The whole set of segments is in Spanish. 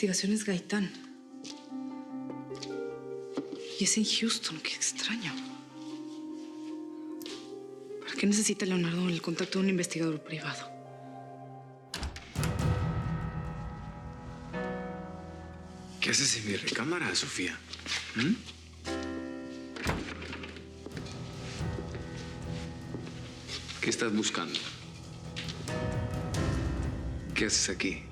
investigación es Gaitán. Y es en Houston, qué extraño. ¿Para qué necesita Leonardo el contacto de un investigador privado? ¿Qué haces en mi recámara, Sofía? ¿Qué estás buscando? ¿Qué haces aquí?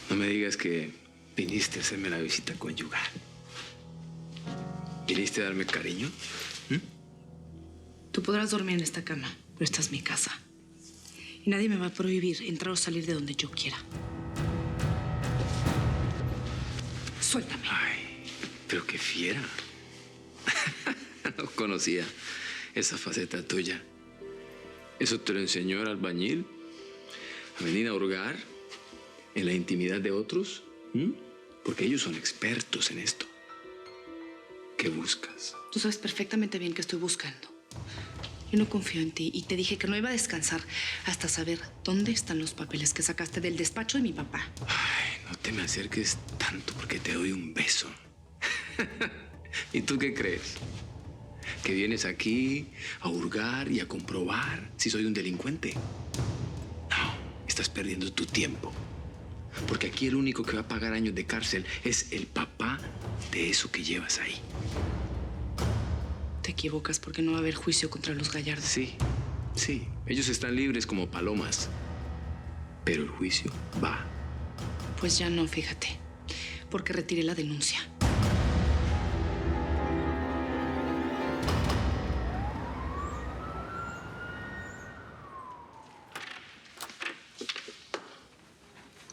No me digas que viniste a hacerme la visita conyugal. ¿Viniste a darme cariño? Tú podrás dormir en esta cama, pero esta es mi casa. Y nadie me va a prohibir entrar o salir de donde yo quiera. Suéltame. Ay, pero qué fiera. No conocía esa faceta tuya. ¿Eso te lo enseñó el albañil? ¿A venir a hurgar en la intimidad de otros? Porque ellos son expertos en esto. ¿Qué buscas? Tú sabes perfectamente bien qué estoy buscando. Yo no confío en ti y te dije que no iba a descansar hasta saber dónde están los papeles que sacaste del despacho de mi papá. Ay, no te me acerques tanto porque te doy un beso. ¿Y tú qué crees? ¿Que vienes aquí a hurgar y a comprobar si soy un delincuente? No, estás perdiendo tu tiempo. Porque aquí el único que va a pagar años de cárcel es el papá de eso que llevas ahí. Te equivocas porque no va a haber juicio contra los Gallardo. Sí, sí. Ellos están libres como palomas. Pero el juicio va. Pues ya no, fíjate. Porque retiré la denuncia.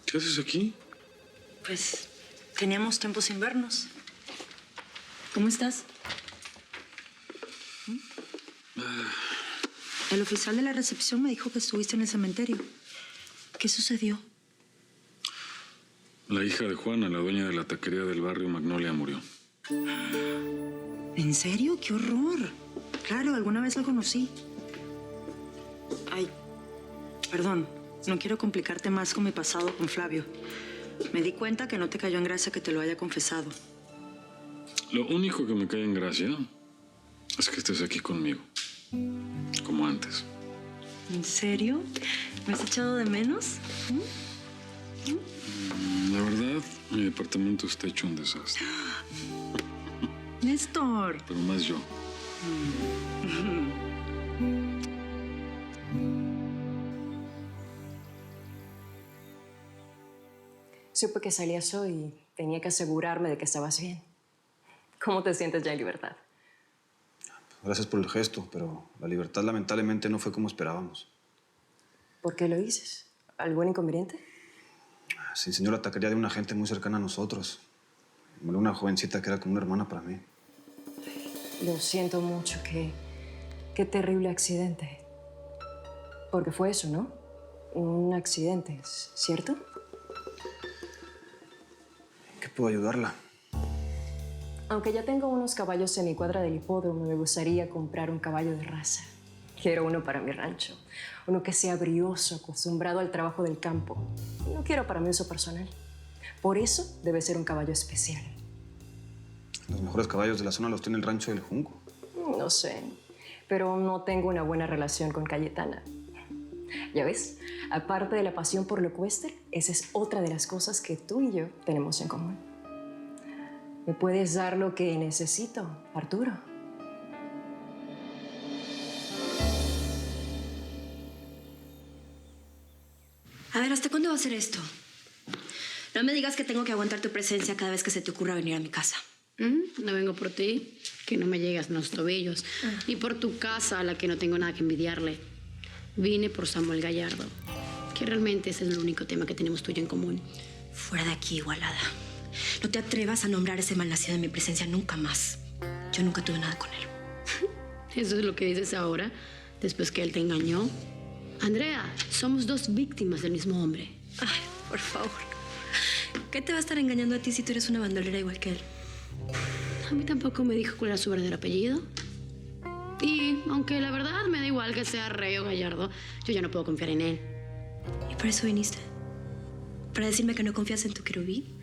¿Qué haces aquí? Pues teníamos tiempo sin vernos. ¿Cómo estás? El oficial de la recepción me dijo que estuviste en el cementerio. ¿Qué sucedió? La hija de Juana, la dueña de la taquería del barrio Magnolia, murió. ¿En serio? ¡Qué horror! Claro, alguna vez la conocí. Ay, perdón. No quiero complicarte más con mi pasado con Flavio. Me di cuenta que no te cayó en gracia que te lo haya confesado. Lo único que me cae en gracia es que estés aquí conmigo. Como antes. ¿En serio? ¿Me has echado de menos? La verdad, mi departamento está hecho un desastre. Néstor. Pero más yo. Supe que salías hoy y tenía que asegurarme de que estabas bien. ¿Cómo te sientes ya en libertad? Gracias por el gesto, pero la libertad lamentablemente no fue como esperábamos. ¿Por qué lo dices? ¿Algún inconveniente? Se incendió la taquería de una gente muy cercana a nosotros. Murió una jovencita que era como una hermana para mí. Lo siento mucho. Qué terrible accidente. Porque fue eso, ¿no? Un accidente, ¿cierto? ¿En qué puedo ayudarla? Aunque ya tengo unos caballos en mi cuadra del hipódromo, me gustaría comprar un caballo de raza. Quiero uno para mi rancho. Uno que sea brioso, acostumbrado al trabajo del campo. No quiero para mi uso personal. Por eso debe ser un caballo especial. Los mejores caballos de la zona los tiene el rancho del Junco. No sé, pero no tengo una buena relación con Cayetana. Ya ves, aparte de la pasión por lo ecuestre, esa es otra de las cosas que tú y yo tenemos en común. ¿Me puedes dar lo que necesito, Arturo? A ver, ¿hasta cuándo va a ser esto? No me digas que tengo que aguantar tu presencia cada vez que se te ocurra venir a mi casa. No vengo por ti, que no me llegas en los tobillos, ni por tu casa, a la que no tengo nada que envidiarle. Vine por Samuel Gallardo, que realmente ese es el único tema que tenemos tú y yo en común. Fuera de aquí, Igualada. No te atrevas a nombrar a ese malnacido en mi presencia nunca más. Yo nunca tuve nada con él. ¿Eso es lo que dices ahora, después que él te engañó? Andrea, somos dos víctimas del mismo hombre. Ay, por favor. ¿Qué te va a estar engañando a ti si tú eres una bandolera igual que él? A mí tampoco me dijo cuál era su verdadero apellido. Y aunque la verdad me da igual que sea Rey o Gallardo, yo ya no puedo confiar en él. ¿Y por eso viniste? ¿Para decirme que no confías en tu querubín?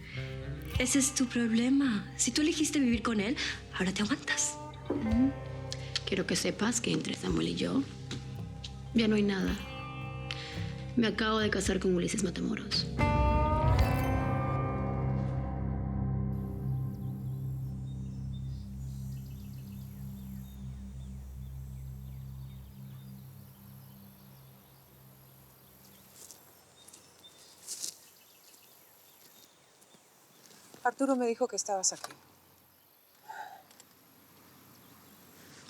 Ese es tu problema. Si tú elegiste vivir con él, ahora te aguantas. Quiero que sepas que entre Samuel y yo ya no hay nada. Me acabo de casar con Ulises Matamoros. Arturo me dijo que estabas aquí.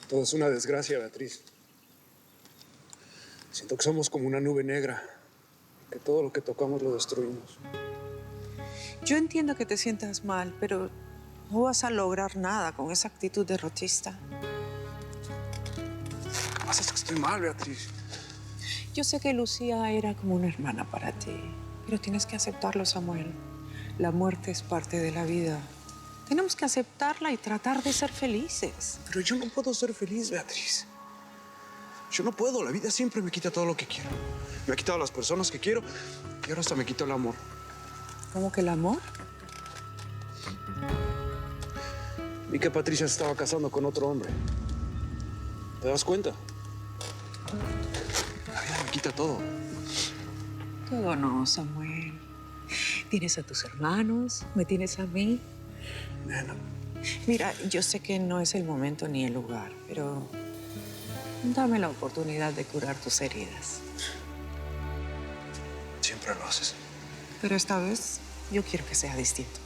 Todo es una desgracia, Beatriz. Siento que somos como una nube negra, que todo lo que tocamos lo destruimos. Yo entiendo que te sientas mal, pero no vas a lograr nada con esa actitud derrotista. Lo que pasa es que estoy mal, Beatriz. Yo sé que Lucía era como una hermana para ti, pero tienes que aceptarlo, Samuel. La muerte es parte de la vida. Tenemos que aceptarla y tratar de ser felices. Pero yo no puedo ser feliz, Beatriz. Yo no puedo. La vida siempre me quita todo lo que quiero. Me ha quitado las personas que quiero y ahora hasta me quita el amor. ¿Cómo que el amor? Vi que Patricia se estaba casando con otro hombre. ¿Te das cuenta? La vida me quita todo. Todo no, Samuel. Tienes a tus hermanos, me tienes a mí. Nena. Mira, yo sé que no es el momento ni el lugar, pero dame la oportunidad de curar tus heridas. Siempre lo haces. Pero esta vez yo quiero que sea distinto.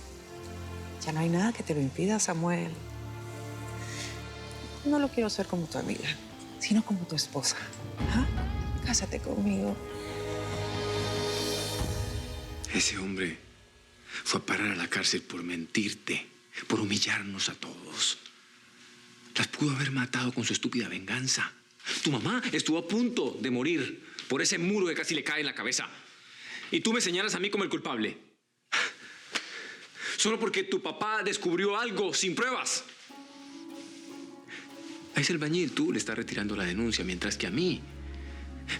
Ya no hay nada que te lo impida, Samuel. No lo quiero hacer como tu amiga, sino como tu esposa. ¿Ah? Cásate conmigo. Ese hombre fue a parar a la cárcel por mentirte, por humillarnos a todos. Las pudo haber matado con su estúpida venganza. Tu mamá estuvo a punto de morir por ese muro que casi le cae en la cabeza. Y tú me señalas a mí como el culpable. Solo porque tu papá descubrió algo sin pruebas. A ese albañil tú le estás retirando la denuncia, mientras que a mí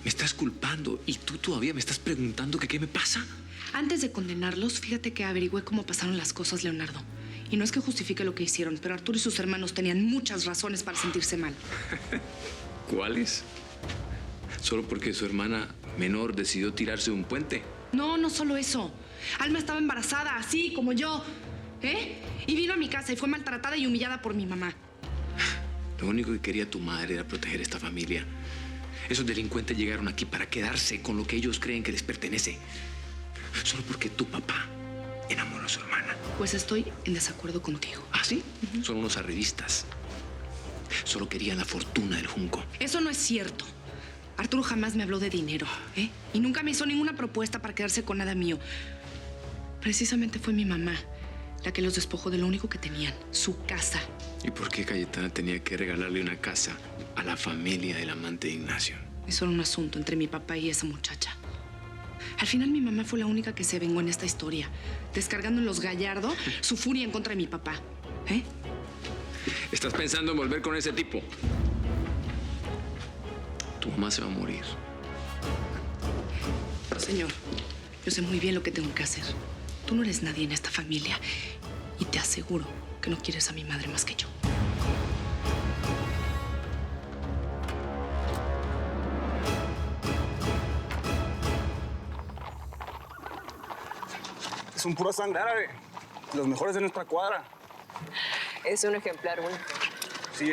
me estás culpando y tú todavía me estás preguntando que qué me pasa. Antes de condenarlos, fíjate que averigüé cómo pasaron las cosas, Leonardo. Y no es que justifique lo que hicieron, pero Arturo y sus hermanos tenían muchas razones para sentirse mal. ¿Cuáles? Solo porque su hermana menor decidió tirarse de un puente. No, no solo eso. Alma estaba embarazada, así como yo. Y vino a mi casa y fue maltratada y humillada por mi mamá. Lo único que quería tu madre era proteger esta familia. Esos delincuentes llegaron aquí para quedarse con lo que ellos creen que les pertenece. Solo porque tu papá enamoró a su hermana. Pues estoy en desacuerdo contigo. ¿Ah, sí? Son unos arribistas. Solo querían la fortuna del Junco. Eso no es cierto. Arturo jamás me habló de dinero, y nunca me hizo ninguna propuesta para quedarse con nada mío. Precisamente fue mi mamá la que los despojó de lo único que tenían, su casa. ¿Y por qué Cayetana tenía que regalarle una casa a la familia del amante de Ignacio? Eso era un asunto entre mi papá y esa muchacha. Al final mi mamá fue la única que se vengó en esta historia, descargando en los Gallardo su furia en contra de mi papá. ¿Estás pensando en volver con ese tipo? Tu mamá se va a morir. Señor, yo sé muy bien lo que tengo que hacer. Tú no eres nadie en esta familia y te aseguro que no quieres a mi madre más que yo. Son pura sangre árabe. Los mejores de nuestra cuadra. Es un ejemplar único. Sí,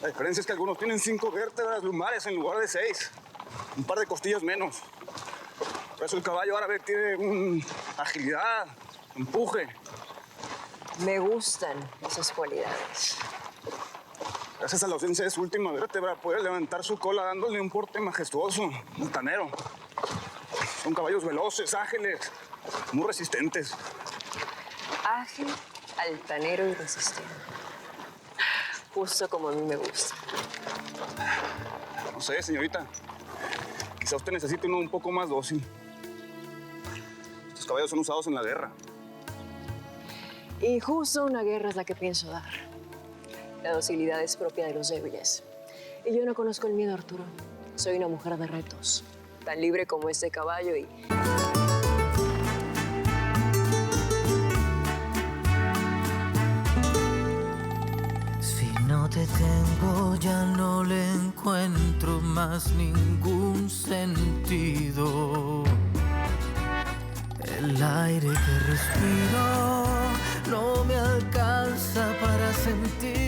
La diferencia es que algunos tienen 5 vértebras lumares en lugar de 6. Un par de costillas menos. Por eso el caballo árabe tiene agilidad, empuje. Me gustan esas cualidades. Gracias a la ausencia de su última vértebra, puede levantar su cola dándole un porte majestuoso, montanero. Son caballos veloces, ágiles, muy resistentes. Ágil, altanero y resistente. Justo como a mí me gusta. No sé, señorita. Quizá usted necesite uno un poco más dócil. Estos caballos son usados en la guerra. Y justo una guerra es la que pienso dar. La docilidad es propia de los débiles. Y yo no conozco el miedo, Arturo. Soy una mujer de retos, tan libre como este caballo y te tengo ya no le encuentro más ningún sentido. El aire que respiro no me alcanza para sentir